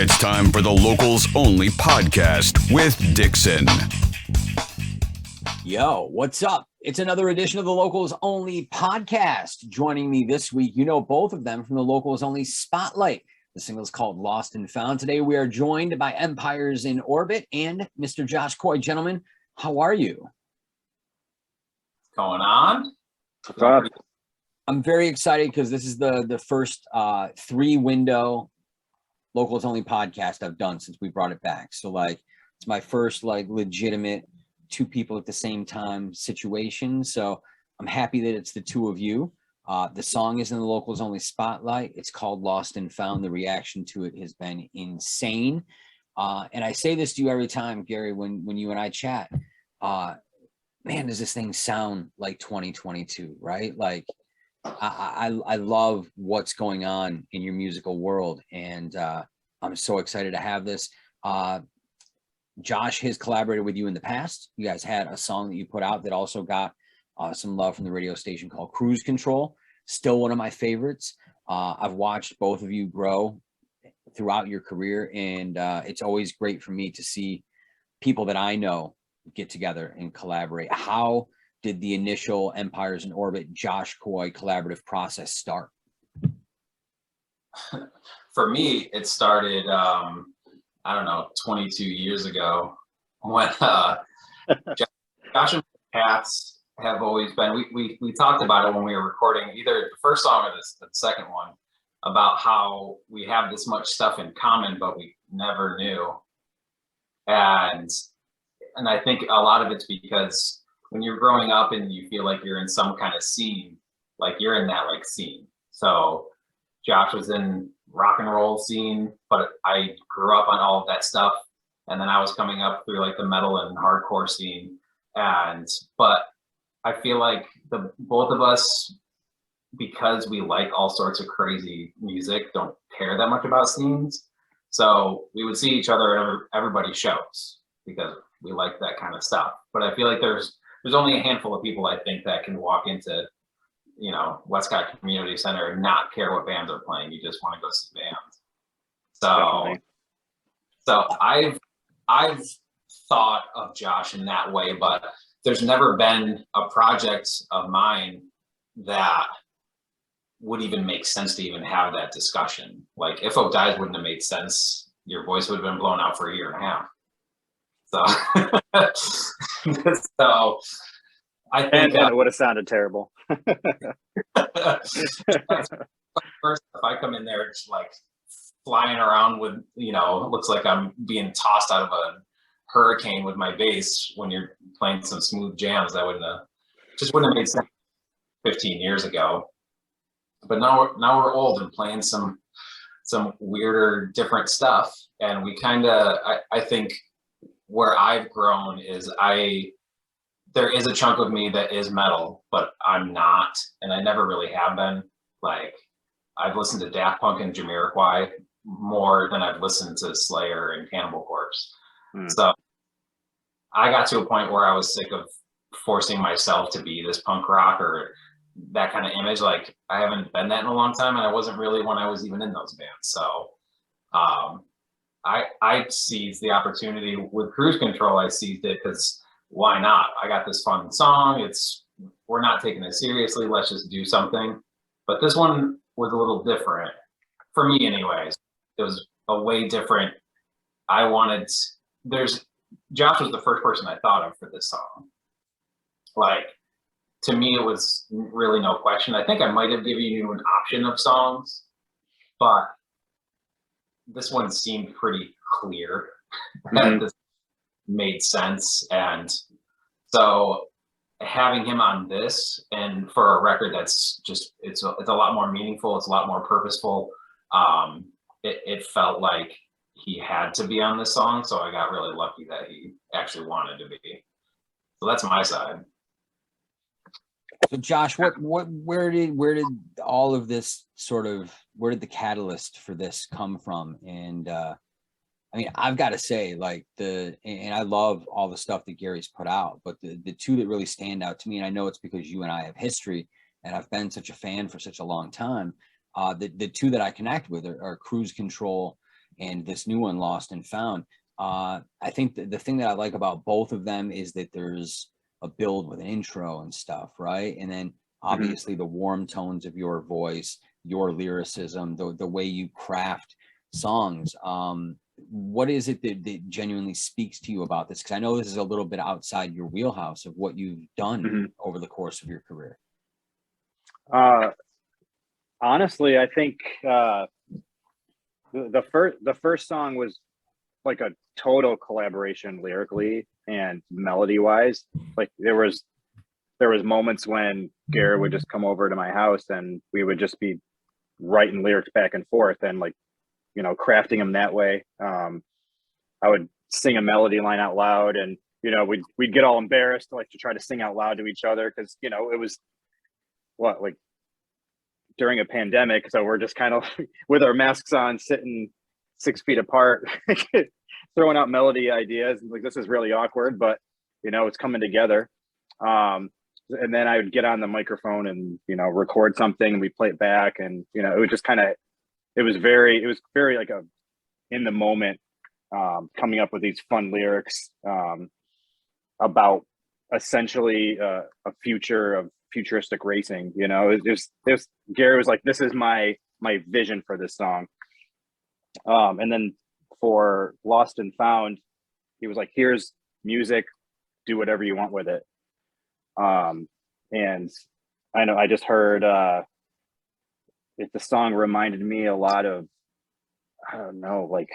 It's time for the Locals Only podcast with Dixon. Yo, what's up? It's another edition of the Locals Only podcast. Joining me this week, you know both of them from the Locals Only Spotlight. The single is called Lost and Found. Today we are joined by Empires in Orbit and Mr. Josh Coy. Gentlemen, how are you? What's going on? I'm very excited because this is the first three-window Locals Only podcast I've done since we brought it back. So it's my first legitimate two people at the same time situation. So I'm happy that it's the two of you. The song is in the Locals Only Spotlight. It's called Lost and Found. The reaction to it has been insane. And I say this to you every time, Gary, when you and I chat, man, does this thing sound like 2022, right? I love what's going on in your musical world, and I'm so excited to have this. Josh has collaborated with you in the past. You guys had a song that you put out that also got some love from the radio station called Cruise Control. Still one of my favorites. I've watched both of you grow throughout your career, and it's always great for me to see people that I know get together and collaborate. How did the initial Empires in Orbit Josh Coy collaborative process start? For me, it started, 22 years ago when Josh and paths have always been, we talked about it when we were recording either the first song or the second one, about how we have this much stuff in common, but we never knew. And I think a lot of it's because when you're growing up and you feel like you're in some kind of scene, like you're in that scene. So Josh was in rock and roll scene, but I grew up on all of that stuff. And then I was coming up through the metal and hardcore scene. But I feel like both of us, because we like all sorts of crazy music, don't care that much about scenes. So we would see each other at everybody's shows because we like that kind of stuff. But I feel like there's only a handful of people, I think, that can walk into, Westcott Community Center and not care what bands are playing. You just want to go see bands. So I've thought of Josh in that way, but there's never been a project of mine that would even make sense to even have that discussion. Like If Hope Dies wouldn't have made sense. Your voice would have been blown out for a year and a half. So, so I think it would have sounded terrible. First, if I come in there, it's flying around with, it looks like I'm being tossed out of a hurricane with my bass when you're playing some smooth jams. That wouldn't have made sense 15 years ago. But now we're old and playing some weirder, different stuff, and we I think where I've grown is there is a chunk of me that is metal, but I'm not, and I never really have been. I've listened to Daft Punk and Jamiroquai more than I've listened to Slayer and Cannibal Corpse. So I got to a point where I was sick of forcing myself to be this punk rock or that kind of image. I haven't been that in a long time, and I wasn't really when I was even in those bands. So I seized the opportunity with Cruise Control. I seized it because why not? I got this fun song. We're not taking it seriously. Let's just do something. But this one was a little different for me, anyways. It was a way different. Josh was the first person I thought of for this song. To me, it was really no question. I think I might have given you an option of songs, but this one seemed pretty clear. And this made sense. And so having him on this, and for a record that's just, it's a lot more meaningful. It's a lot more purposeful. It felt like he had to be on this song. So I got really lucky that he actually wanted to be. So that's my side. So Josh, where did all of this where did the catalyst for this come from? And I've got to say, and I love all the stuff that Gary's put out, but the two that really stand out to me, and I know it's because you and I have history, and I've been such a fan for such a long time. The two that I connect with are Cruise Control and this new one, Lost and Found. I think the thing that I like about both of them is that there's a build with an intro and stuff, right? And then obviously the warm tones of your voice, your lyricism, the way you craft songs. What is it that genuinely speaks to you about this? Because I know this is a little bit outside your wheelhouse of what you've done over the course of your career. Honestly, I think the first song was like a total collaboration lyrically and melody wise. Like there was moments when Garrett would just come over to my house and we would just be writing lyrics back and forth and like, you know, crafting them that way. I would sing a melody line out loud, and you know, we'd get all embarrassed like to try to sing out loud to each other because, you know, it was like during a pandemic, so we're just kind of with our masks on, sitting 6 feet apart, throwing out melody ideas. Like, this is really awkward, but you know, it's coming together. And then I would get on the microphone and, you know, record something, and we play it back, and you know, it was just kind of, it was very like a in the moment, coming up with these fun lyrics about essentially a future of futuristic racing. You know, there's Gary was like, this is my vision for this song. And then for Lost and Found, he was like, here's music, do whatever you want with it. And I know I just heard the song reminded me a lot of, I don't know, like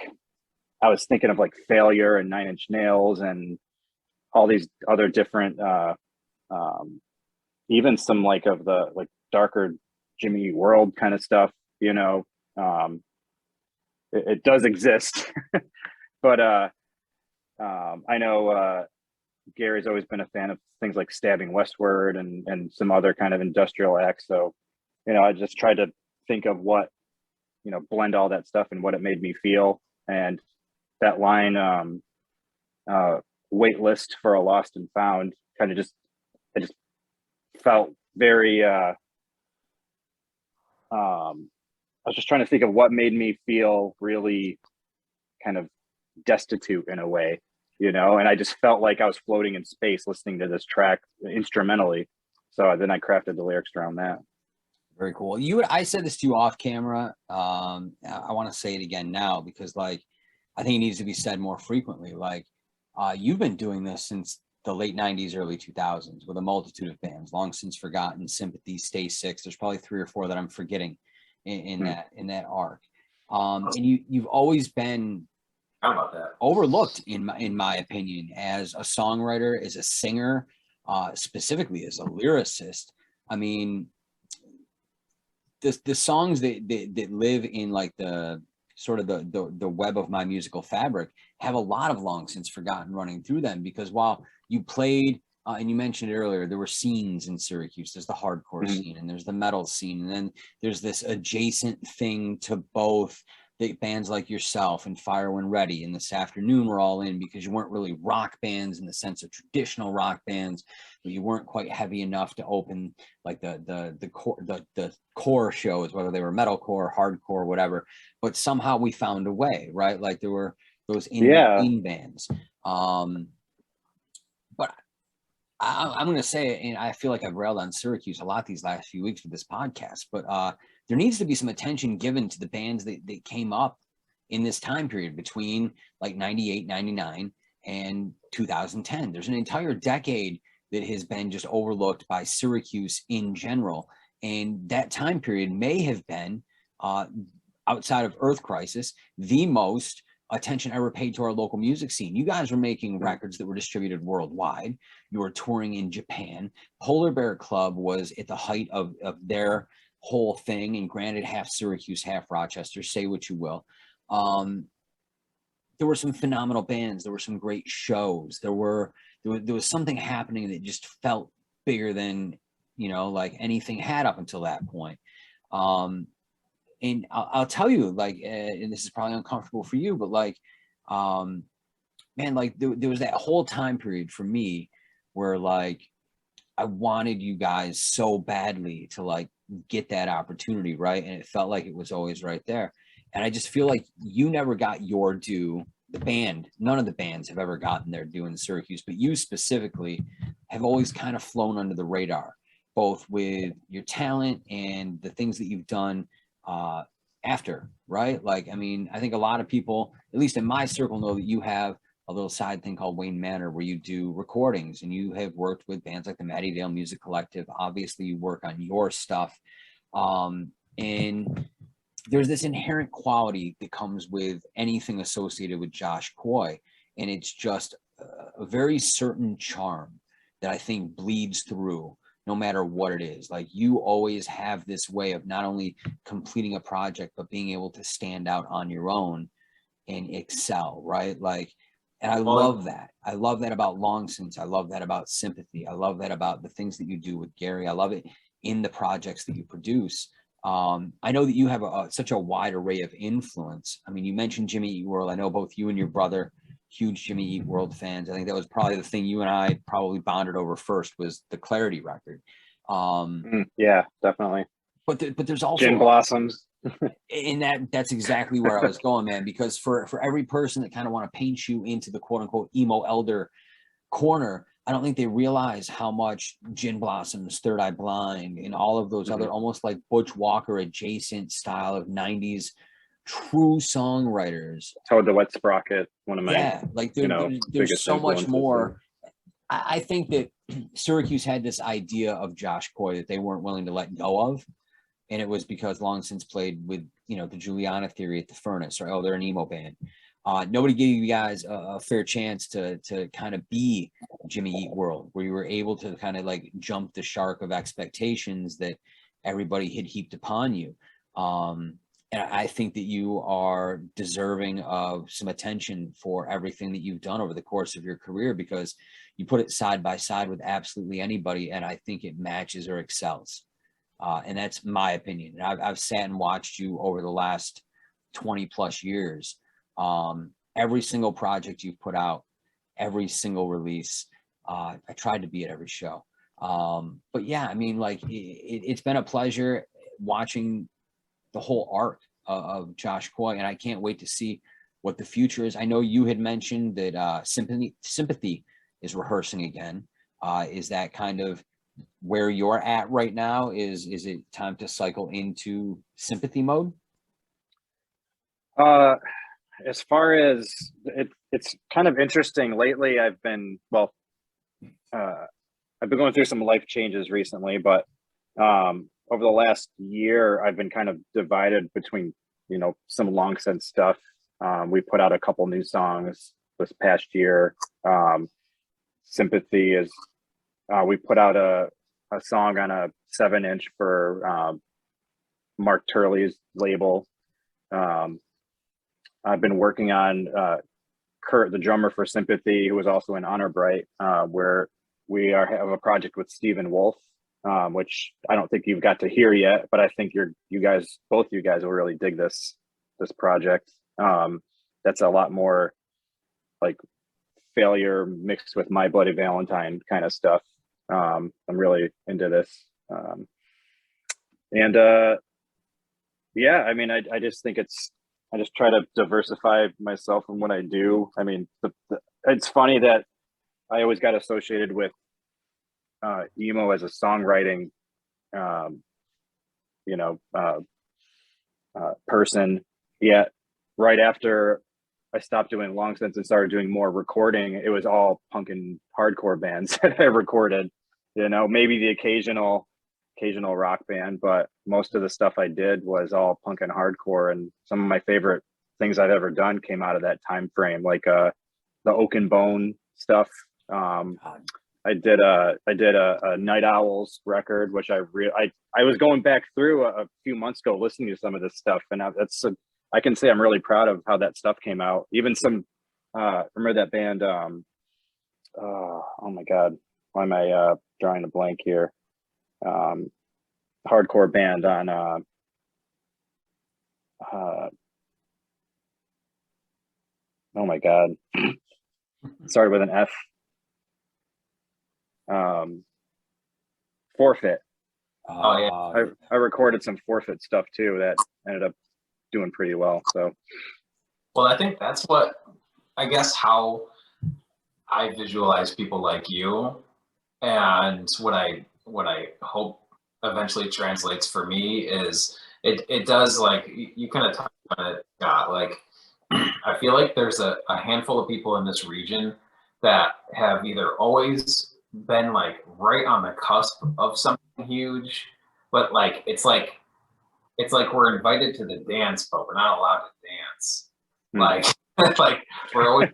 I was thinking of like Failure and Nine Inch Nails and all these other different even some like of the like darker Jimmy World kind of stuff, you know. It does exist. But I know Gary's always been a fan of things like Stabbing Westward and some other kind of industrial acts. So, you know, I just tried to think of what, you know, blend all that stuff and what it made me feel. And that line, wait list for a Lost and Found, kind of I just felt very, I was just trying to think of what made me feel really kind of destitute in a way, you know, and I just felt like I was floating in space listening to this track instrumentally. So then I crafted the lyrics around that. Very cool. I said this to you off camera. I want to say it again now because, like, I think it needs to be said more frequently. Like, you've been doing this since the late 90s, early 2000s with a multitude of bands, Long Since Forgotten, Sympathy, Stay Six. There's probably 3 or 4 that I'm forgetting in that arc. And you've always been overlooked in my opinion as a songwriter, as a singer, specifically as a lyricist. I mean, the songs that live in like the sort of the web of my musical fabric have a lot of Long Since Forgotten running through them, because while you played and you mentioned it earlier, there were scenes in Syracuse. There's the hardcore scene and there's the metal scene, and then there's this adjacent thing to both the bands like yourself and Fire When Ready and This Afternoon were all in, because you weren't really rock bands in the sense of traditional rock bands, but you weren't quite heavy enough to open like the core shows, whether they were metalcore, hardcore, whatever. But somehow we found a way, right? Like there were those in-between bands. But I'm going to say, and I feel like I've railed on Syracuse a lot these last few weeks with this podcast, but there needs to be some attention given to the bands that came up in this time period between like 98, 99 and 2010. There's an entire decade that has been just overlooked by Syracuse in general. And that time period may have been, outside of Earth Crisis, the most attention ever paid to our local music scene. You guys were making records that were distributed worldwide. You were touring in Japan. Polar Bear Club was at the height of their whole thing, and granted, half Syracuse, half Rochester, say what you will. There were some phenomenal bands. There were some great shows. There was something happening that just felt bigger than, you know, like anything had up until that point. And I'll tell you, like, and this is probably uncomfortable for you, but like, man, like there was that whole time period for me where like I wanted you guys so badly to like get that opportunity, right? And it felt like it was always right there. And I just feel like you never got your due. The band, none of the bands have ever gotten their due in Syracuse, but you specifically have always kind of flown under the radar, both with your talent and the things that you've done after, right? Like, I mean, I think a lot of people, at least in my circle, know that you have a little side thing called Wayne Manor where you do recordings, and you have worked with bands like the Matty Dale Music Collective. Obviously, you work on your stuff. And there's this inherent quality that comes with anything associated with Josh Coy. And it's just a very certain charm that I think bleeds through no matter what it is. Like, you always have this way of not only completing a project, but being able to stand out on your own and excel, right? Like, and I love that. I love that about Long Since. I love that about Sympathy. I love that about the things that you do with Gary. I love it in the projects that you produce. I know that you have such a wide array of influence. I mean, you mentioned Jimmy Eat World. I know both you and your brother, huge Jimmy Eat World fans. I think that was probably the thing you and I probably bonded over first, was the Clarity record. Yeah, definitely. But there's also Gin Blossoms. And that's exactly where I was going, man, because for every person that kind of want to paint you into the quote unquote emo elder corner, I don't think they realize how much Gin Blossoms, Third Eye Blind, and all of those other almost like Butch Walker adjacent style of 90s true songwriters. Toad the Wet Sprocket, one of my like there's so much more. I think that Syracuse had this idea of Josh Coy that they weren't willing to let go of. And it was because Long Since played with, the Juliana Theory at the Furnace, right? Oh, they're an emo band. Nobody gave you guys a fair chance to kind of be Jimmy Eat World, where you were able to kind of like jump the shark of expectations that everybody had heaped upon you. And I think that you are deserving of some attention for everything that you've done over the course of your career, because you put it side by side with absolutely anybody, and I think it matches or excels. And that's my opinion. I've sat and watched you over the last 20 plus years. Every single project you've put out, every single release, I tried to be at every show. But yeah, I mean, like it's been a pleasure watching the whole arc of Josh Coy, and I can't wait to see what the future is. I know you had mentioned that Sympathy is rehearsing again. Is that kind of where you're at right now? Is it time to cycle into Sympathy mode? As far as it's kind of interesting lately. I've been going through some life changes recently, but over the last year, I've been kind of divided between, some Long Since stuff. We put out a couple new songs this past year. Sympathy is, we put out a song on a 7-inch for Mark Turley's label. I've been working on Kurt, the drummer for Sympathy, who was also in Honor Bright, where we have a project with Stephen Wolf, which I don't think you've got to hear yet, but I think both you guys will really dig this project. That's a lot more like Failure mixed with My Bloody Valentine kind of stuff. I'm really into this. Yeah, I mean, I just think I just try to diversify myself in what I do. I mean, it's funny that I always got associated with emo as a songwriting, person. Yet right after I stopped doing Long Since and started doing more recording, it was all punk and hardcore bands that I recorded. Maybe the occasional rock band, but most of the stuff I did was all punk and hardcore. And some of my favorite things I've ever done came out of that time frame, like the Oak and Bone stuff. I did a Night Owls record, which I was going back through a few months ago listening to some of this stuff, and I can say I'm really proud of how that stuff came out. Even some remember that band? Oh my God, why am I drawing a blank here? Hardcore band on oh my God, started with an F. Forfeit. Oh yeah. I recorded some Forfeit stuff too that ended up doing pretty well. So, well, I think that's what, I guess, how I visualize people like you, and what I hope eventually translates for me is it does, like you kind of talked about it, Scott, like I feel like there's a handful of people in this region that have either always been like right on the cusp of something huge, but like it's like we're invited to the dance, but we're not allowed to dance. Like like we're always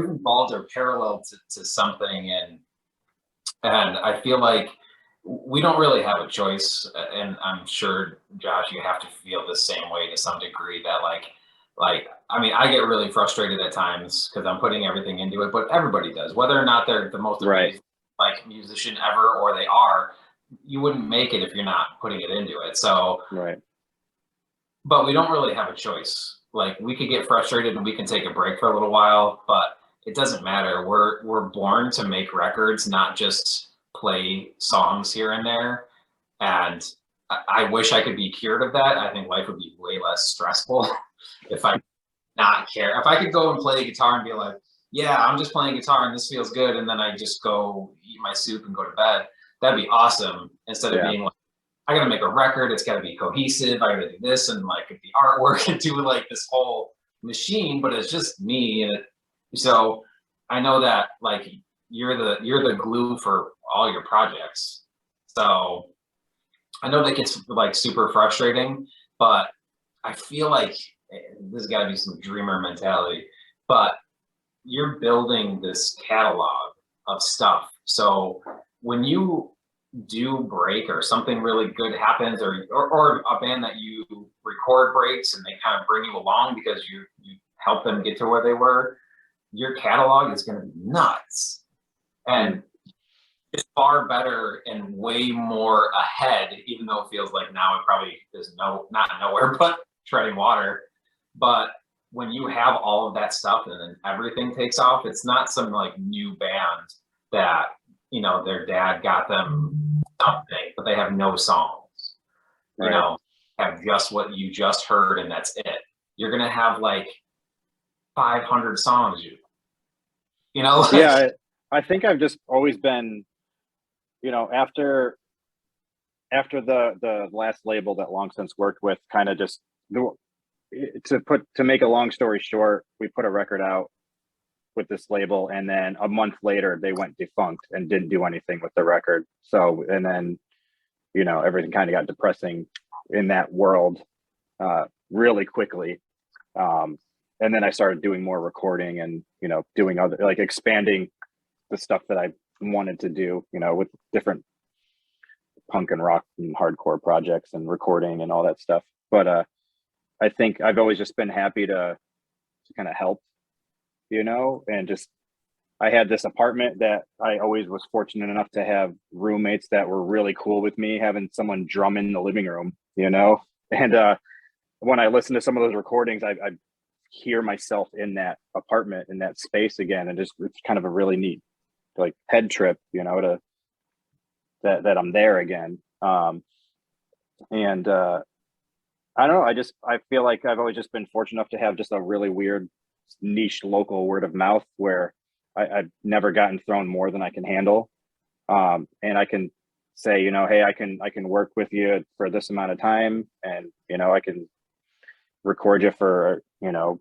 involved or parallel to something, and I feel like we don't really have a choice. And I'm sure, Josh, you have to feel the same way to some degree, that like I mean, I get really frustrated at times because I'm putting everything into it, but everybody does, whether or not they're the most right. amazing like musician ever, or they are. You wouldn't make it if you're not putting it into it. So, Right. but we don't really have a choice. Like we could get frustrated and we can take a break for a little while, but it doesn't matter. We're born to make records, not just play songs here and there. And I wish I could be cured of that. I think life would be way less stressful if I not care. If I could go and play guitar and be like, yeah, I'm just playing guitar and this feels good, and then I just go eat my soup and go to bed, that'd be awesome. Instead of being like, I gotta make a record, it's gotta be cohesive, I gotta do this and like the artwork and do like this whole machine, but it's just me. And so I know that like you're the glue for all your projects. So I know that gets like super frustrating, but I feel like this has got to be some dreamer mentality. But you're building this catalog of stuff. So when you do break, or something really good happens, or a band that you record breaks and they kind of bring you along because you help them get to where they were, your catalog is going to be nuts. And it's far better and way more ahead, even though it feels like now it probably is not nowhere but treading water. But when you have all of that stuff and then everything takes off, it's not some like new band that, you know, their dad got them something, but they have no songs. Right. You know, have just what you just heard and that's it. You're gonna have like 500 songs. You know. Like, yeah, I think I've just always been, you know, after the last label that Long Since worked with, kind of just to make a long story short, we put a record out with this label, and then a month later they went defunct and didn't do anything with the record. So, and then, you know, everything kind of got depressing in that world really quickly. And then I started doing more recording and, you know, doing other, like expanding the stuff that I wanted to do, you know, with different punk and rock and hardcore projects and recording and all that stuff. But I think I've always just been happy to kind of help, you know, and just, I had this apartment that I always was fortunate enough to have roommates that were really cool with me, having someone drum in the living room, you know. And when I listen to some of those recordings, I hear myself in that apartment, in that space again, and just, it's kind of a really neat like head trip, you know, to that I'm there again. And I don't know, I feel like I've always just been fortunate enough to have just a really weird niche local word of mouth where I've never gotten thrown more than I can handle. And I can say, you know, hey, I can work with you for this amount of time, and, you know, I can record you for, you know,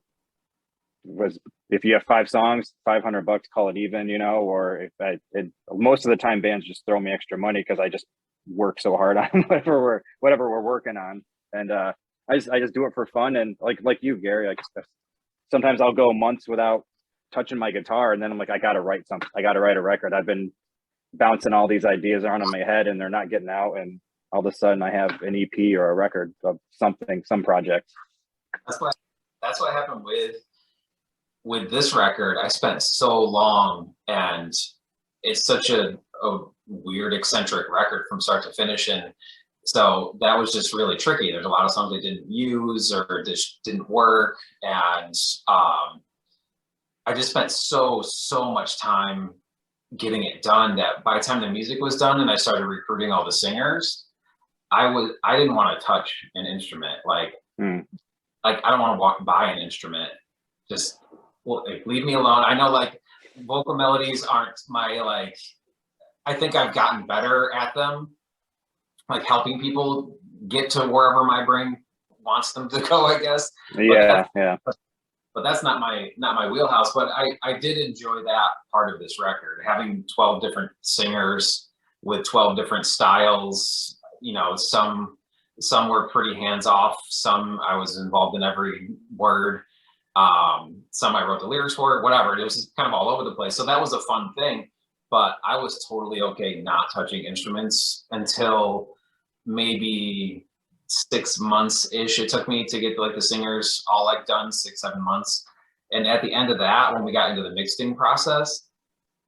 if you have 5 songs, $500, call it even, you know. Or if most of the time bands just throw me extra money because I just work so hard on whatever we're working on. And I just do it for fun. And like you, Gary, like sometimes I'll go months without touching my guitar, and then I'm like, I gotta write something. I gotta write a record. I've been bouncing all these ideas around in my head and they're not getting out, and all of a sudden I have an EP or a record of something, some project. That's what happened with this record. I spent so long, and it's such a weird, eccentric record from start to finish. And so that was just really tricky. There's a lot of songs I didn't use or just didn't work. And I just spent so much time getting it done that by the time the music was done and I started recruiting all the singers, I didn't want to touch an instrument. Like Like, I don't want to walk by an instrument. Just like, leave me alone. I know like vocal melodies aren't my like, I think I've gotten better at them, like helping people get to wherever my brain wants them to go, I guess. Yeah, But that's not my wheelhouse. But I did enjoy that part of this record, having 12 different singers with 12 different styles. You know, some were pretty hands off. Some I was involved in every word. Some I wrote the lyrics for, whatever. It was just kind of all over the place. So that was a fun thing. But I was totally okay not touching instruments until maybe 6 months ish. It took me to get like the singers all like done, 6-7 months. And at the end of that, when we got into the mixing process,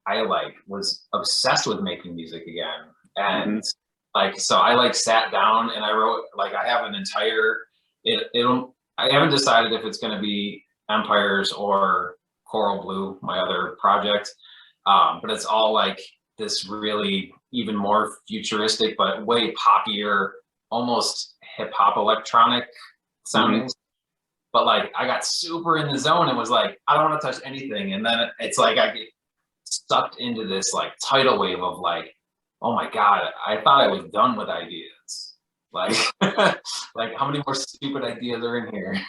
I like was obsessed with making music again. And like, so I like sat down and I wrote, like, I have an entire, I haven't decided if it's going to be Empires or Coral Blue, my other project. But it's all like this really even more futuristic, but way poppier, almost hip hop electronic sounding. But like, I got super in the zone and was like, I don't want to touch anything. And then it's like, I get sucked into this like tidal wave of like, oh my God, I thought I was done with ideas. Like, like how many more stupid ideas are in here?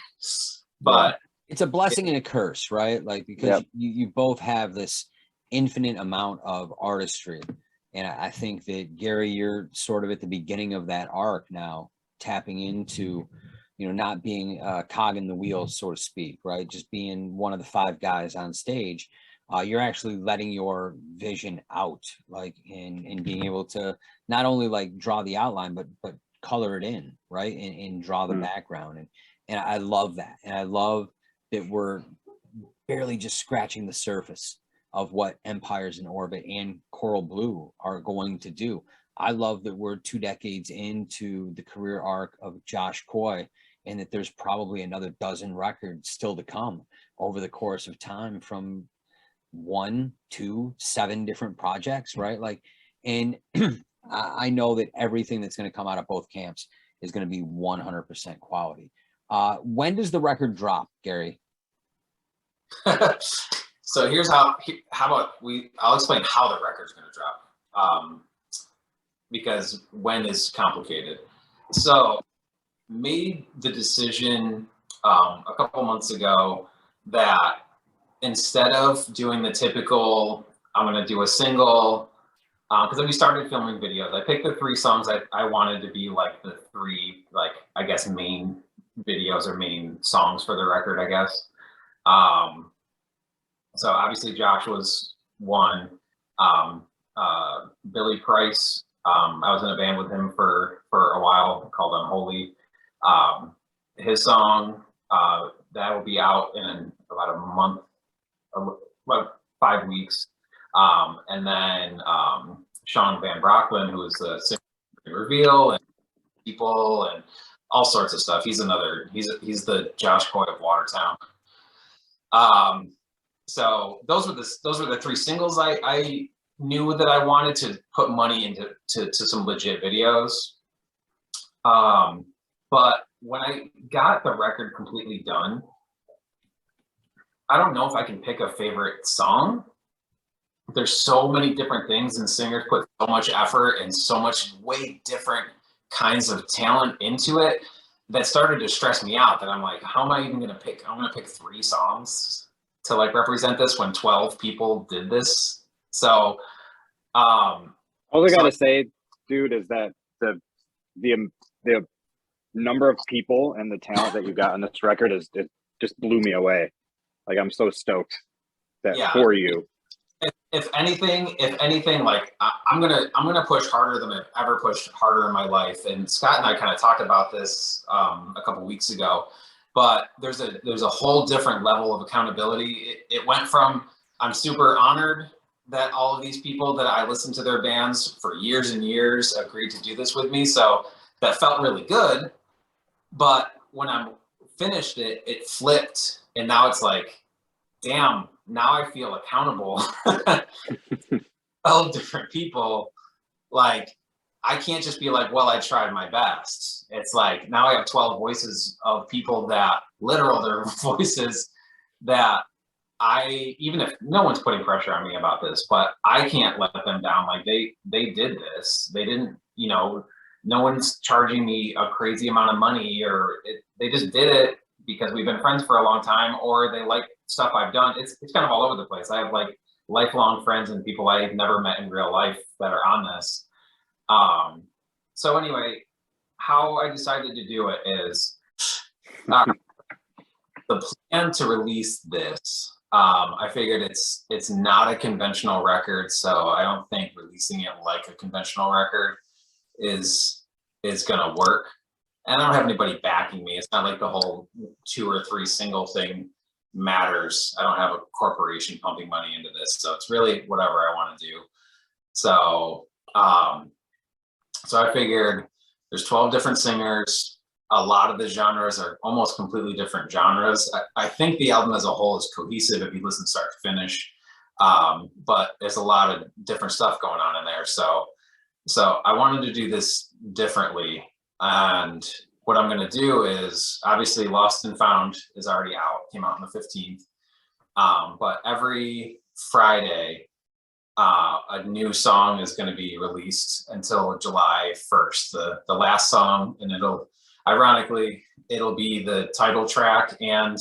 But it's a blessing and a curse, right? Like, because you both have this infinite amount of artistry. And I think that, Gary, you're sort of at the beginning of that arc now, tapping into, you know, not being a cog in the wheel, so to speak, right? Just being one of the 5 guys on stage. You're actually letting your vision out, like, and being able to not only like draw the outline, but color it in, right? And draw the background. And I love that. And I love that we're barely just scratching the surface of what Empires in Orbit and Coral Blue are going to do. I love that we're 2 decades into the career arc of Josh Coy, and that there's probably another dozen records still to come over the course of time, from 1, 2, 7 different projects, right? Like, and I know that everything that's going to come out of both camps is going to be 100% quality. When does the record drop, Gary? So here's how about I'll explain how the record's going to drop, because when is complicated. So made the decision a couple months ago that instead of doing the typical, I'm going to do a single, because we started filming videos. I picked the 3 songs I wanted to be like the 3, like, I guess, main videos or main songs for the record, I guess. So obviously Josh was one. Billy Price, I was in a band with him for a while called Unholy. His song, that will be out in about a month, about 5 weeks. And then Sean Van Brocklin, who is the singer of Reveal and People and all sorts of stuff. He's the Josh Coy of Watertown. So those were the 3 singles I knew that I wanted to put money into some legit videos. But when I got the record completely done, I don't know if I can pick a favorite song. There's so many different things, and singers put so much effort and so much way different kinds of talent into it, that started to stress me out, that I'm like, how am I even going to pick? I'm going to pick 3 songs to like represent this when 12 people did this. So, all I gotta say, dude, is that the number of people and the talent that you got on this record it just blew me away. Like, I'm so stoked for you. If anything, like I'm gonna push harder than I've ever pushed harder in my life. And Scott and I kind of talked about this a couple weeks ago. But there's a whole different level of accountability. It went from, I'm super honored that all of these people that I listened to their bands for years and years agreed to do this with me. So that felt really good. But when I finished it, it flipped. And now it's like, damn, now I feel accountable. 12 different people, like, I can't just be like, well, I tried my best. It's like now I have 12 voices of people that literal their voices that even if no one's putting pressure on me about this, but I can't let them down. Like they did this. They didn't, no one's charging me a crazy amount of money they just did it because we've been friends for a long time, or they like stuff I've done. It's kind of all over the place. I have like lifelong friends and people I've never met in real life that are on this. So anyway, how I decided to do it is the plan to release this. I figured it's not a conventional record, so I don't think releasing it like a conventional record is gonna work. And I don't have anybody backing me. It's not like the whole 2 or 3 single thing matters. I don't have a corporation pumping money into this, so it's really whatever I want to do. So I figured there's 12 different singers. A lot of the genres are almost completely different genres. I think the album as a whole is cohesive if you listen start to finish, but there's a lot of different stuff going on in there. So I wanted to do this differently. And what I'm going to do is, obviously Lost and Found is already out, came out on the 15th. But every Friday, a new song is going to be released until July 1st. The last song, and ironically, it'll be the title track and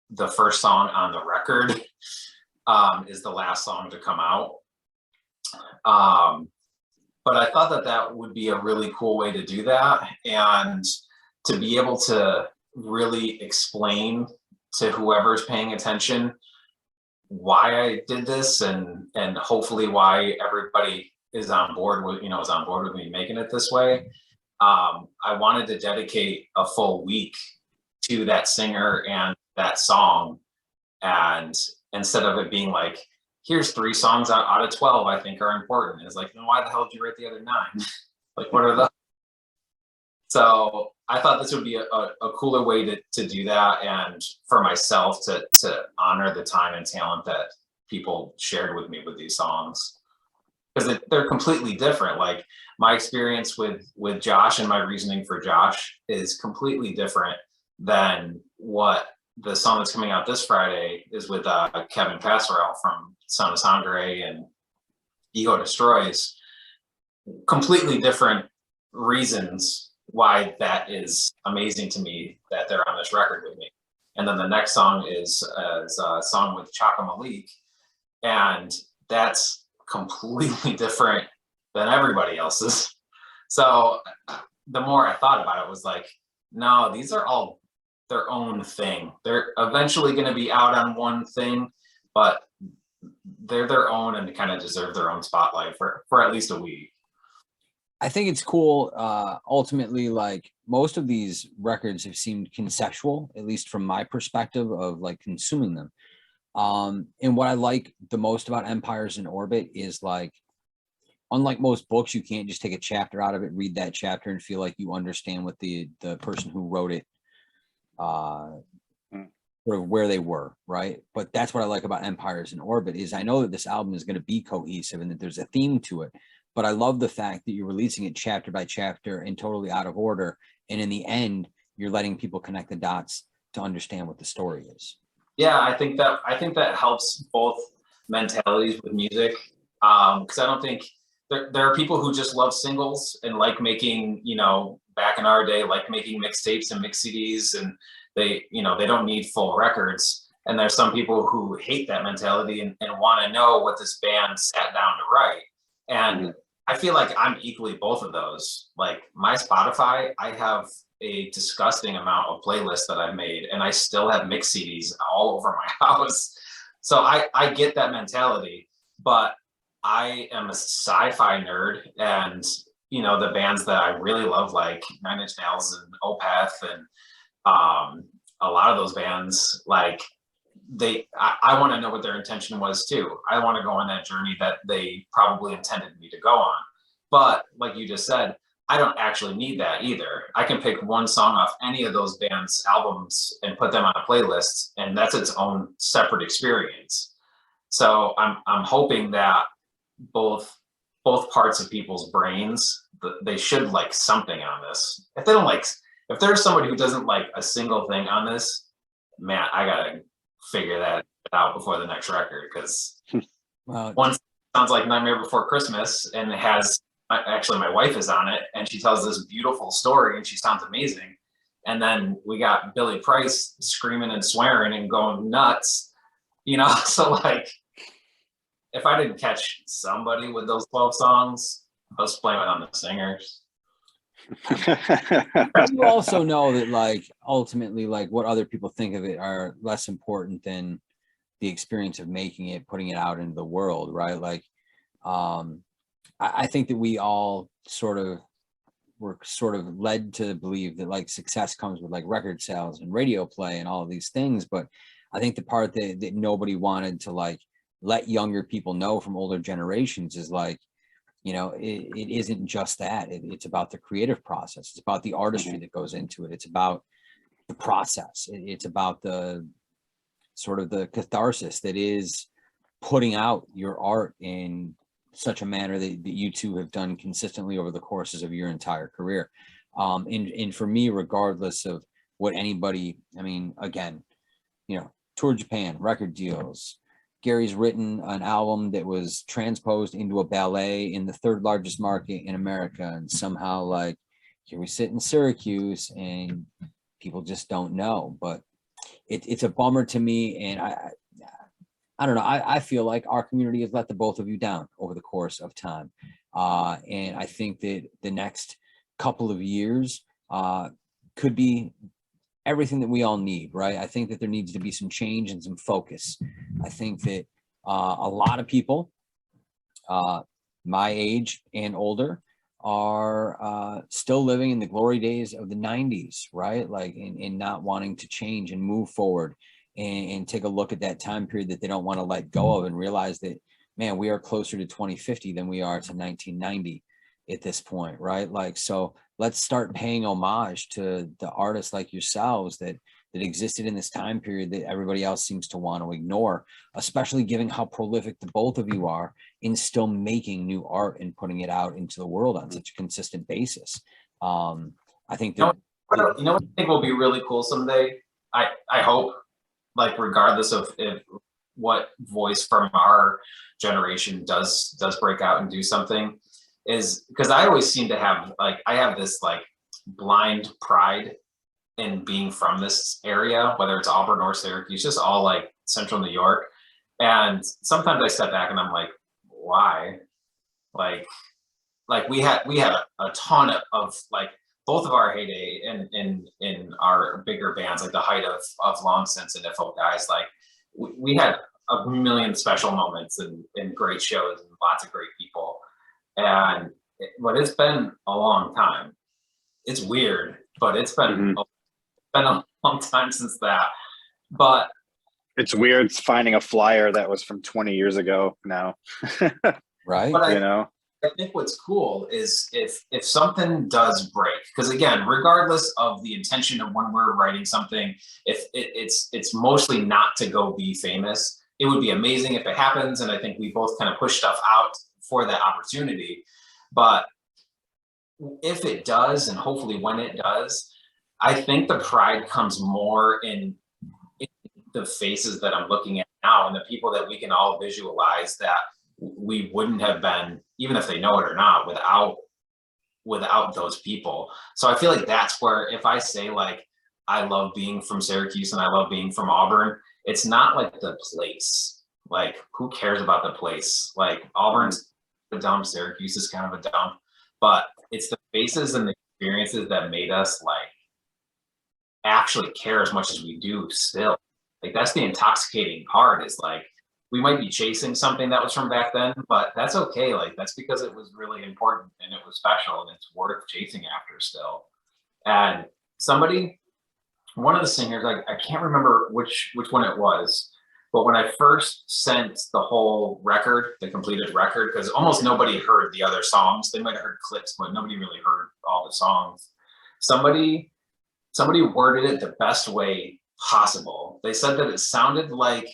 the first song on the record is the last song to come out. But I thought that would be a really cool way to do that, and to be able to really explain to whoever's paying attention why I did this, and hopefully why everybody is on board with me making it this way. I wanted to dedicate a full week to that singer and that song, and instead of it being like, here's 3 songs out of 12 I think are important, it's like, why the hell did you write the other 9? Like, what are the? So I thought this would be a cooler way to do that, and for myself to honor the time and talent that people shared with me with these songs, because they're completely different. Like, my experience with Josh and my reasoning for Josh is completely different than what the song that's coming out this Friday is with Kevin Passerell from Sound of Sangre and Ego Destroys. Completely different reasons why that is amazing to me that they're on this record with me. And then the next song is a song with Chaka Malik, and that's completely different than everybody else's. So the more I thought about it, was like, no, these are all their own thing. They're eventually going to be out on one thing, but they're their own and kind of deserve their own spotlight for at least a week. I think it's cool. Ultimately, like, most of these records have seemed conceptual, at least from my perspective of like consuming them. And what I like the most about Empires in Orbit is, like, unlike most books, you can't just take a chapter out of it, read that chapter, and feel like you understand what the person who wrote it, sort of where they were, right? But that's what I like about Empires in Orbit, is I know that this album is going to be cohesive and that there's a theme to it. But I love the fact that you're releasing it chapter by chapter and totally out of order. And in the end, you're letting people connect the dots to understand what the story is. Yeah, I think that helps both mentalities with music. Because I don't think there are people who just love singles and like making, back in our day, like making mixtapes and mix CDs, and they don't need full records. And there's some people who hate that mentality and want to know what this band sat down to write. And I feel like I'm equally both of those. Like, my Spotify, I have a disgusting amount of playlists that I've made, and I still have mix CDs all over my house. So I get that mentality, but I am a sci-fi nerd, and the bands that I really love, like Nine Inch Nails and Opeth, and a lot of those bands, like, I want to know what their intention was too. I want to go on that journey that they probably intended me to go on. But like you just said, I don't actually need that either. I can pick one song off any of those bands' albums and put them on a playlist, and that's its own separate experience. So I'm hoping that both parts of people's brains they should like something on this. If they don't like, if there's somebody who doesn't like a single thing on this, man, I gotta figure that out before the next record, because one sounds like Nightmare Before Christmas, and it has actually my wife is on it, and she tells this beautiful story, and she sounds amazing. And then we got Billy Price screaming and swearing and going nuts, you know. So like, if I didn't catch somebody with those 12 songs, I was blaming it on the singers. You also know that like ultimately like what other people think of it are less important than the experience of making it, putting it out into the world, right? Like I think that we all were sort of led to believe that like success comes with like record sales and radio play and all of these things, but I think the part that nobody wanted to like let younger people know from older generations is like, you know, it isn't just that. It's about the creative process. It's about the artistry that goes into it. It's about the process. It's about the sort of the catharsis that is putting out your art in such a manner that you two have done consistently over the courses of your entire career. And for me, regardless of what anybody, I mean, again, you know, tour Japan, record deals, Gary's written an album that was transposed into a ballet in the third largest market in America. And somehow like here we sit in Syracuse and people just don't know, but it's a bummer to me. And I don't know. I feel like our community has let the both of you down over the course of time. And I think that the next couple of years could be everything that we all need, right? I think that there needs to be some change and some focus. I think that a lot of people my age and older are still living in the glory days of the 90s, right? Like in not wanting to change and move forward and take a look at that time period that they don't want to let go of and realize that, man, we are closer to 2050 than we are to 1990 at this point, right? Like, so let's start paying homage to the artists like yourselves that existed in this time period that everybody else seems to want to ignore, especially given how prolific the both of you are in still making new art and putting it out into the world on such a consistent basis. I think that you know what I think will be really cool someday. I hope, like regardless of what voice from our generation does break out and do something, is because I always seem to have like I have this like blind pride in being from this area, whether it's Auburn or Syracuse, just all like central New York. And sometimes I step back and I'm like, why? Like we had a ton of like both of our heyday in our bigger bands, like the height of Long Since and If Guys, like we had a million special moments and great shows and lots of great people. But it's been a long time. It's weird, but it's been a long time since that. But it's weird finding a flyer that was from 20 years ago now. Right. But you know, I think what's cool is if something does break, because again, regardless of the intention of when we're writing something, if it's mostly not to go be famous. It would be amazing if it happens, and I think we both kind of push stuff out for that opportunity. But if it does, and hopefully when it does, I think the pride comes more in the faces that I'm looking at now and the people that we can all visualize that we wouldn't have been, even if they know it or not, without those people. So I feel like that's where, if I say like, I love being from Syracuse and I love being from Auburn, it's not like the place. Like, who cares about the place? Like, Auburn's a dump, Syracuse is kind of a dump, but it's the faces and the experiences that made us like actually care as much as we do still. Like, that's the intoxicating part, is like, we might be chasing something that was from back then, but that's okay. Like, that's because it was really important and it was special and it's worth chasing after still. And one of the singers, I can't remember which one it was, but when I first sent the whole record, the completed record, because almost nobody heard the other songs. They might have heard clips, but nobody really heard all the songs. Somebody worded it the best way possible. They said that it sounded like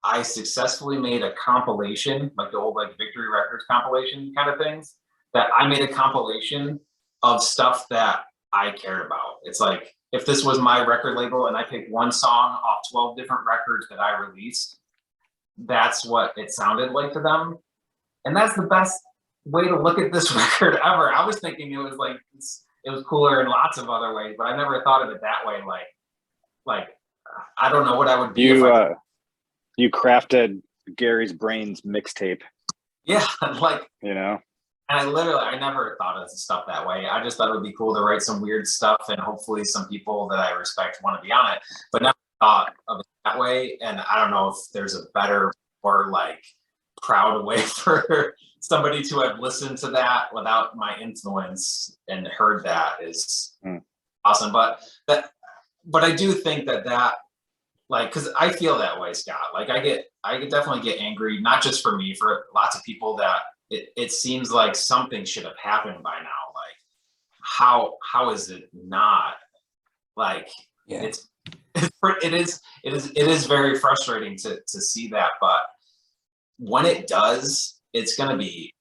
I successfully made a compilation, like the old like Victory Records compilation kind of things, that I made a compilation of stuff that I cared about. It's like if this was my record label and I picked one song off 12 different records that I released, that's what it sounded like to them. And that's the best way to look at this record ever. I was thinking it was like it was cooler in lots of other ways, but I never thought of it that way. Like I don't know what I would be if I you crafted Gary's Brains mixtape. yeah, like You know, and I never thought of stuff that way. I just thought it would be cool to write some weird stuff, and hopefully some people that I respect want to be on it. But never thought of it that way. And I don't know if there's a better or like proud way for somebody to have listened to that without my influence and heard that is awesome. But I do think that like, because I feel that way, Scott. Like I could definitely get angry, not just for me, for lots of people that it seems like something should have happened by now. Like how is it not? Like it is very frustrating to see that, but when it does, it's gonna be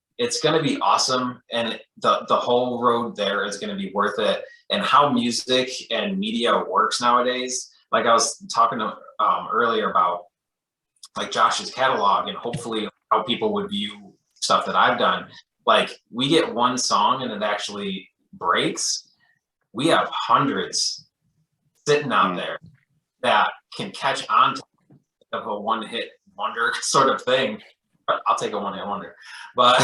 awesome, and the whole road there is gonna be worth it. And how music and media works nowadays, like I was talking to earlier about like Josh's catalog and hopefully how people would view stuff that I've done. Like we get one song and it actually breaks. We have hundreds sitting out there that can catch on to of a one-hit wonder sort of thing. I'll take a one-hit wonder, but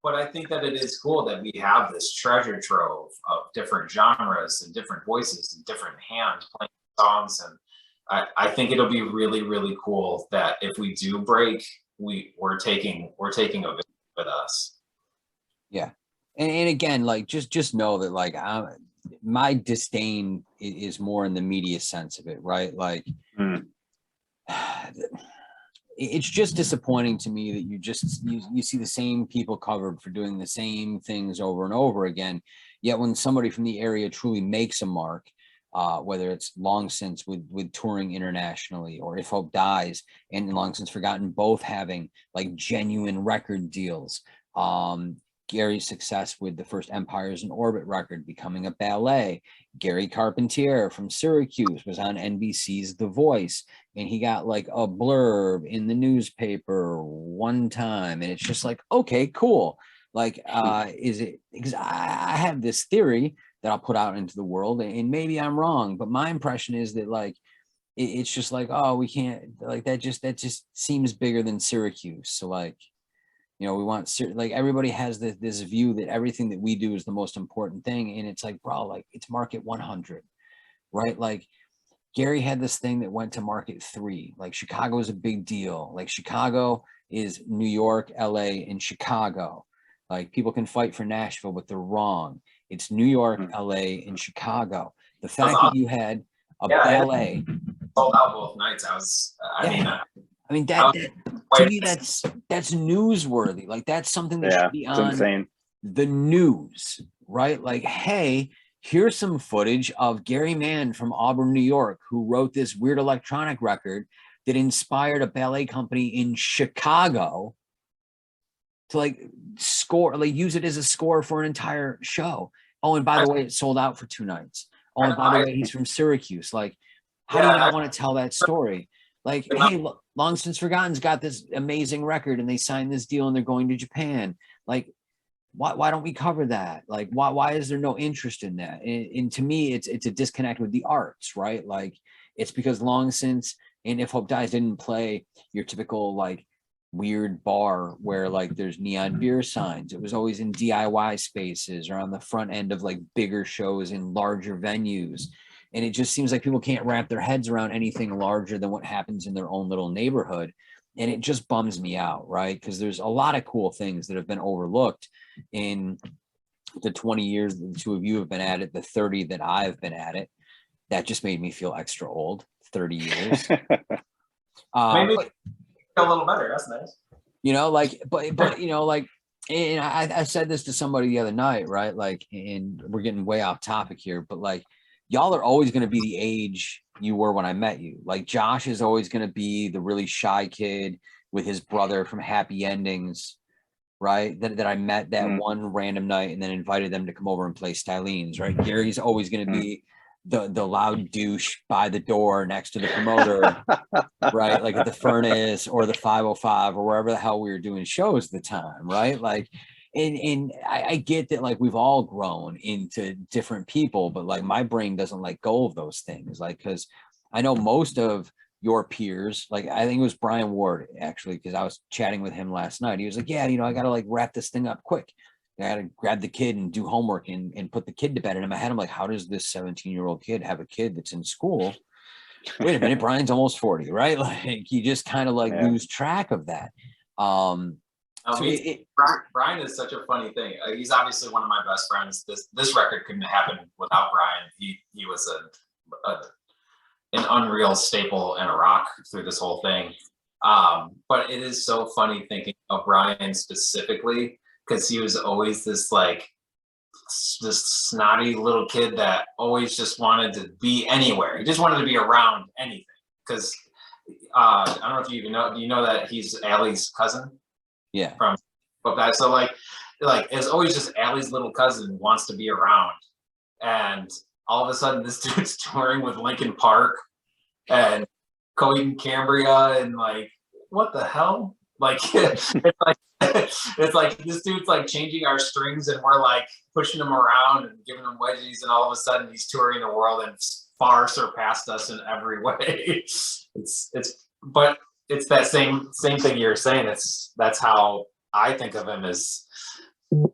but I think that it is cool that we have this treasure trove of different genres and different voices and different hands playing songs. And I think it'll be really, really cool that if we do break, we're taking a bit with us. Yeah. And again, like just know that like my disdain is more in the media sense of it, right? Like it's just disappointing to me that you see the same people covered for doing the same things over and over again. Yet when somebody from the area truly makes a mark, whether it's Long Since with touring internationally, or If Hope Dies and Long Since Forgotten both having like genuine record deals, Gary's success with the first Empires in Orbit record becoming a ballet. Gary Carpentier from Syracuse was on NBC's The Voice, and he got like a blurb in the newspaper one time, and it's just like, okay, cool. Like, is it because I have this theory that I'll put out into the world, and maybe I'm wrong, but my impression is that like it's just like, oh, we can't, like that just seems bigger than Syracuse. So like, you know, we want like everybody has this view that everything that we do is the most important thing, and it's like, bro, like it's market 100, right? Like Gary had this thing that went to market 3. Like Chicago is a big deal. Like Chicago is New York, LA, and Chicago. Like people can fight for Nashville, but they're wrong. It's New York, LA, and Chicago. The fact that you had a ballet sold out both nights. I mean that to me that's newsworthy. Like that's something that should be on the news, right? Like, hey, here's some footage of Gary Mann from Auburn, New York, who wrote this weird electronic record that inspired a ballet company in Chicago to like score, like use it as a score for an entire show. Oh, and by the way, it sold out for 2 nights. Oh, and by the way, he's from Syracuse. Like, how do you not want to tell that story? Like, hey, Long Since Forgotten's got this amazing record and they signed this deal and they're going to Japan. Like, why don't we cover that? Like, why is there no interest in that? And to me, it's a disconnect with the arts, right? Like, it's because Long Since and If Hope Dies didn't play your typical like weird bar where like there's neon beer signs. It was always in DIY spaces or on the front end of like bigger shows in larger venues. And it just seems like people can't wrap their heads around anything larger than what happens in their own little neighborhood. And it just bums me out, right? Because there's a lot of cool things that have been overlooked in the 20 years that the two of you have been at it, the 30 that I've been at it. That just made me feel extra old, 30 years. Maybe a little better. That's nice. You know, like, but you know, like, and I said this to somebody the other night, right? Like, and we're getting way off topic here, but like, y'all are always going to be the age you were when I met you. Like Josh is always going to be the really shy kid with his brother from Happy Endings. right? That I met that one random night and then invited them to come over and play Styleens, right? Gary's always going to be the loud douche by the door next to the promoter, right? Like at the Furnace or the 505 or wherever the hell we were doing shows at the time, right? Like, and I get that, like, we've all grown into different people, but like my brain doesn't let go of those things, like, because I know most of your peers, like I think it was Brian Ward actually, because I was chatting with him last night. He was like, yeah, I gotta like wrap this thing up quick. I gotta grab the kid and do homework and put the kid to bed. And in my head, I'm like, how does this 17-year-old kid have a kid that's in school? Wait a minute, Brian's almost 40, right? Like you just kind of like lose track of that. Brian is such a funny thing. He's obviously one of my best friends. This record couldn't happen without Brian. He was an unreal staple and a rock through this whole thing. But it is so funny thinking of Brian specifically, because he was always this snotty little kid that always just wanted to be anywhere. He just wanted to be around anything. Because I don't know if you even know, do you know that he's Allie's cousin? Yeah. From that. So like it's always just Allie's little cousin wants to be around. And all of a sudden this dude's touring with Linkin Park and Coheed and Cambria, and like, what the hell? Like it's like this dude's like changing our strings and we're like pushing him around and giving him wedgies, and all of a sudden he's touring the world and far surpassed us in every way. But it's that same thing you're saying. That's how I think of him, as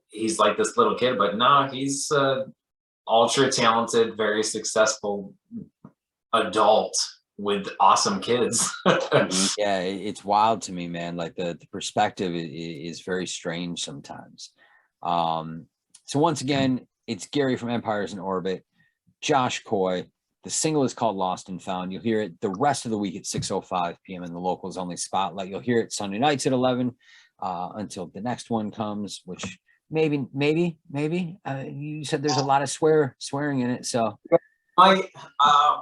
he's like this little kid, but no, he's ultra talented, very successful adult with awesome kids. Yeah, it's wild to me, man. Like the perspective is very strange sometimes. So once again, it's Gary from Empires in Orbit, Josh Coy. The single is called Lost and Found. You'll hear it the rest of the week at 6:05 p.m. in the Locals Only Spotlight. You'll hear it Sunday nights at 11 until the next one comes, which maybe you said there's a lot of swearing in it, so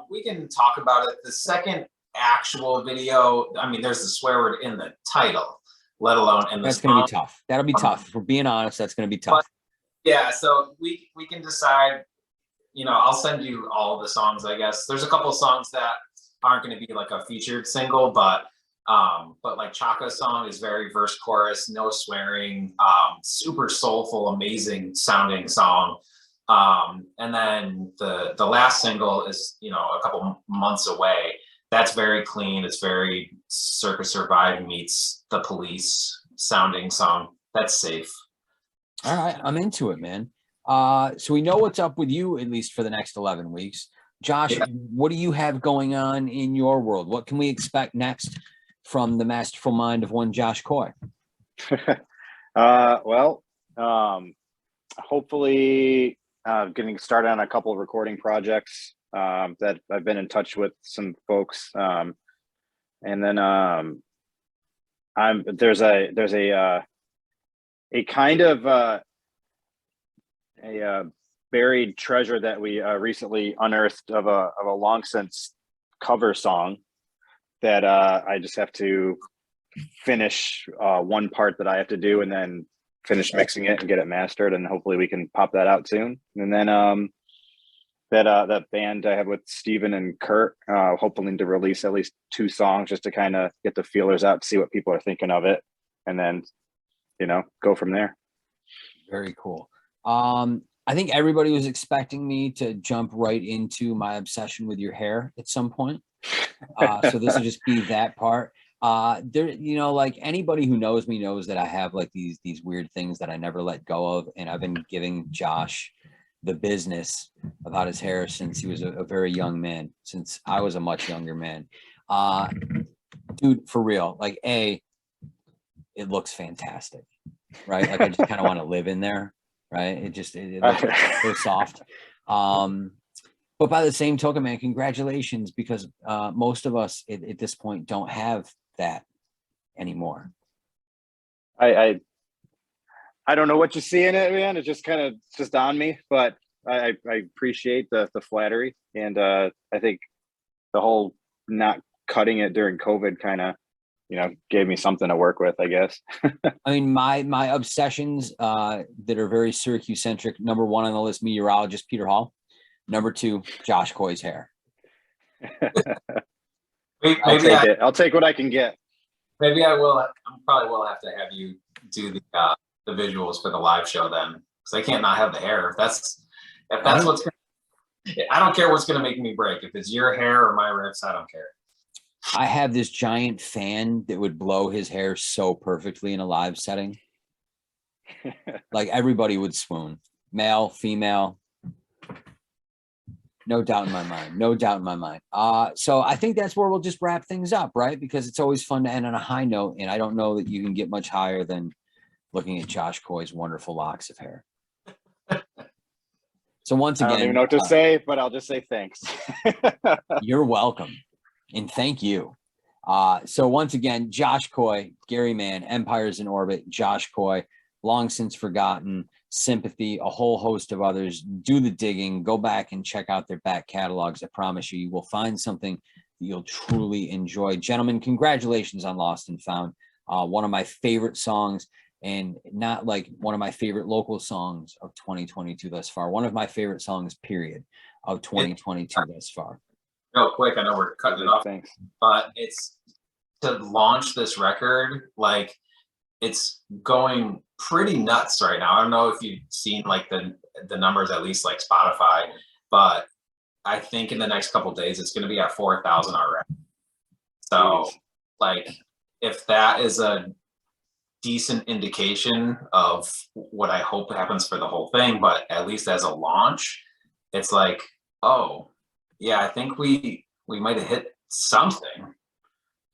we can talk about it. The second actual video, I mean, there's the swear word in the title, let alone in the that's going to be tough. That'll be tough. If we're being honest, that's going to be tough. But, yeah, so we can decide. I'll send you all of the songs, I guess. There's a couple of songs that aren't going to be like a featured single, but like Chaka's song is very verse chorus, no swearing, super soulful, amazing sounding song. And then the last single is, a couple months away. That's very clean. It's very Circa Survive meets The Police sounding song. That's safe. All right, I'm into it, man. So we know what's up with you, at least for the next 11 weeks. Josh, what do you have going on in your world? What can we expect next from the masterful mind of one Josh Coy? Hopefully getting started on a couple of recording projects that I've been in touch with some folks. And then there's a kind of a buried treasure that we recently unearthed of a long since cover song that I just have to finish one part that I have to do, and then finish mixing it and get it mastered, and hopefully we can pop that out soon. And then that band I have with Steven and Kurt, hoping to release at least 2 songs just to kind of get the feelers out, to see what people are thinking of it, and then go from there. Very cool. I think everybody was expecting me to jump right into my obsession with your hair at some point. So this will just be that part. There, like anybody who knows me knows that I have like these weird things that I never let go of. And I've been giving Josh the business about his hair since he was a very young man, since I was a much younger man. Dude, for real, like it looks fantastic, right? Like I just kind of want to live in there. Right. It looks so soft. But by the same token, man, congratulations, because most of us at this point don't have that anymore. I don't know what you see in it, man. It's just on me, but I appreciate the flattery. And I think the whole not cutting it during COVID kind of gave me something to work with, I guess. I mean, my obsessions that are very Syracuse centric. Number one on the list, meteorologist Peter Hall. Number two, Josh Coy's hair. I'll take what I can get. Maybe I will. I probably will have to have you do the visuals for the live show then, because I can't not have the hair. If that's what's gonna, I don't care what's gonna make me break. If it's your hair or my riffs, I don't care. I have this giant fan that would blow his hair so perfectly in a live setting. Like everybody would swoon, male, female. No doubt in my mind. No doubt in my mind. So I think that's where we'll just wrap things up, right? Because it's always fun to end on a high note, and I don't know that you can get much higher than looking at Josh Coy's wonderful locks of hair. So once again, I don't even know what to say, but I'll just say thanks. You're welcome, and thank you. So once again, Josh Coy, Gary Mann, Empires in Orbit, Josh Coy, long since forgotten, Sympathy, a whole host of others. Do the digging, go back and check out their back catalogs. I promise you, you will find something that you'll truly enjoy. Gentlemen, congratulations on Lost and Found. One of my favorite songs, and not like one of my favorite local songs of 2022 thus far. One of my favorite songs, period, of 2022 thus far. Real quick, I know we're cutting it off, Thanks. but it's to launch this record, like it's going pretty nuts right now. I don't know if you've seen like the numbers, at least like Spotify, but I think in the next couple of days it's going to be at 4,000 already. So like if that is a decent indication of what I hope happens for the whole thing, but at least as a launch, it's like, oh yeah, I think we might have hit something.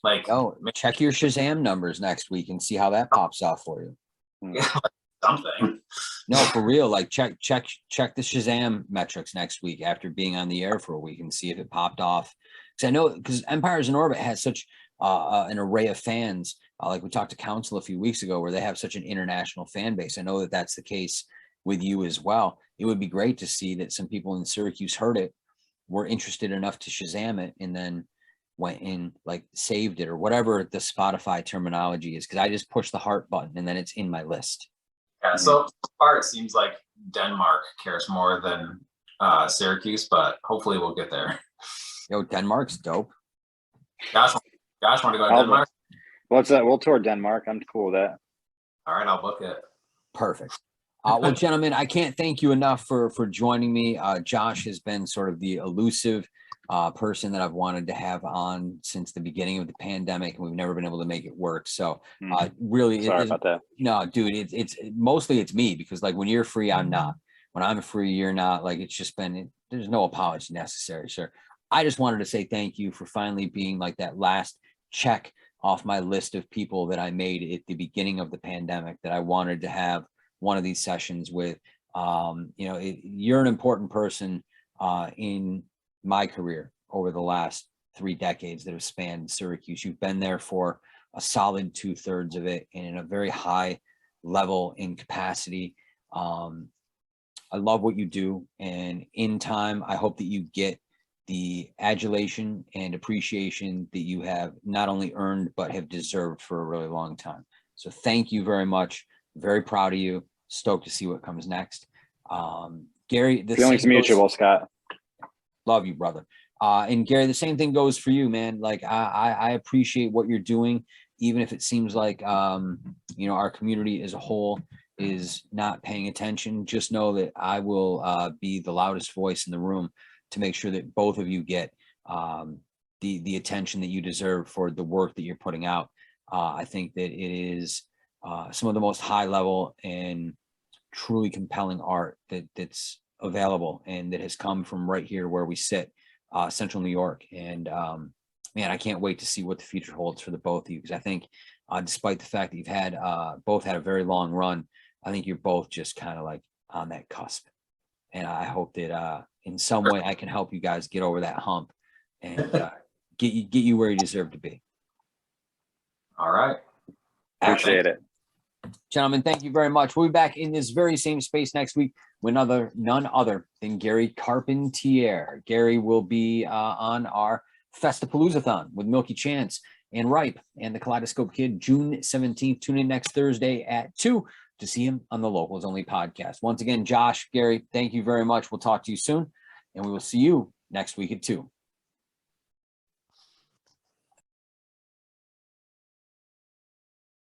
Like, check your Shazam numbers next week and see how that pops off for you. Yeah, like something. No, for real. Like check the Shazam metrics next week after being on the air for a week and see if it popped off. Because I know because Empires in Orbit has such an array of fans. Like we talked to Council a few weeks ago, where they have such an international fan base. I know that that's the case with you as well. It would be great to see that some people in Syracuse heard it, were interested enough to Shazam it, and then went in, like saved it or whatever the Spotify terminology is, because I just push the heart button and then it's in my list. Yeah, so far it seems like Denmark cares more than Syracuse, but hopefully we'll get there. Yo, Denmark's dope. Josh, want to go to Denmark? What's that? We'll tour Denmark. I'm cool with that. All right, I'll book it. Perfect. Well, gentlemen, I can't thank you enough for joining me. Josh has been sort of the elusive person that I've wanted to have on since the beginning of the pandemic, and we've never been able to make it work. So really, sorry about that. No, dude, it's mostly it's me, because like when you're free, I'm not. When I'm free, you're not. Like it's just been, there's no apology necessary, sir. I just wanted to say thank you for finally being like that last check off my list of people that I made at the beginning of the pandemic that I wanted to have one of these sessions with. You're an important person in my career over the last 3 decades that have spanned Syracuse. You've been there for a solid 2/3 of it, and in a very high level in capacity. I love what you do, and in time, I hope that you get the adulation and appreciation that you have not only earned, but have deserved for a really long time. So thank you very much. Very proud of you. Stoked to see what comes next. Gary, the feelings mutual, Scott. Love you, brother. And Gary, the same thing goes for you, man. Like I appreciate what you're doing, even if it seems like our community as a whole is not paying attention. Just know that I will be the loudest voice in the room to make sure that both of you get the attention that you deserve for the work that you're putting out. I think that it is some of the most high level and truly compelling art that's available and that has come from right here where we sit, Central New York. And man, I can't wait to see what the future holds for the both of you, because I think despite the fact that you've had both had a very long run, I think you're both just kind of like on that cusp. And I hope that in some way I can help you guys get over that hump and get you where you deserve to be. All right. Appreciate it. Gentlemen, thank you very much. We'll be back in this very same space next week with none other than Gary Carpentier. Gary will be on our Festapalooza-thon with Milky Chance and Ripe and the Kaleidoscope Kid, June 17th. Tune in next Thursday at 2 to see him on the Locals Only podcast. Once again, Josh, Gary, thank you very much. We'll talk to you soon, and we will see you next week at 2.